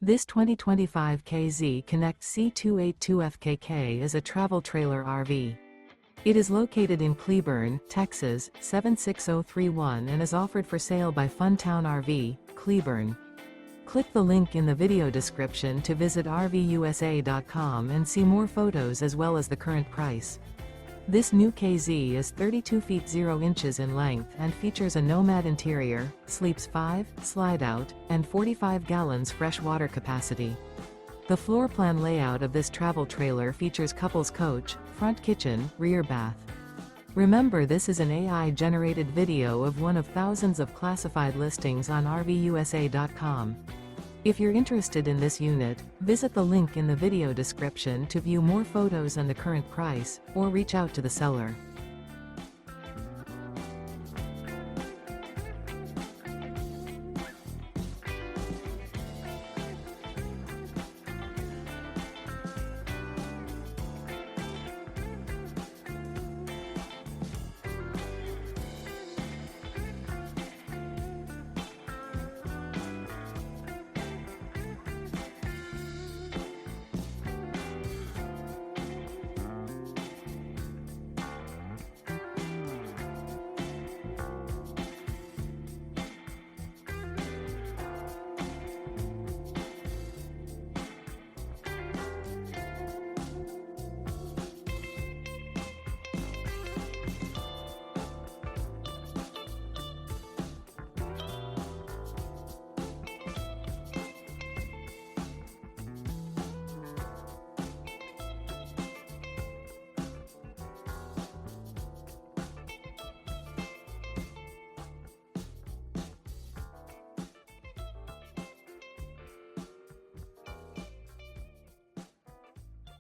This 2025 K-Z Connect C282FKK is a travel trailer RV. It is located in Cleburne, Texas, 76031 and is offered for sale by Funtown RV, Cleburne. Click the link in the video description to visit RVUSA.com and see more photos as well as the current price. This new K-Z is 32 feet 0 inches in length and features a NOMAD interior, sleeps 5, slide-out, and 45 gallons fresh water capacity. The floor plan layout of this travel trailer features couples coach, front kitchen, rear bath. Remember, this is an AI-generated video of one of thousands of classified listings on RVUSA.com. If you're interested in this unit, visit the link in the video description to view more photos and the current price, or reach out to the seller.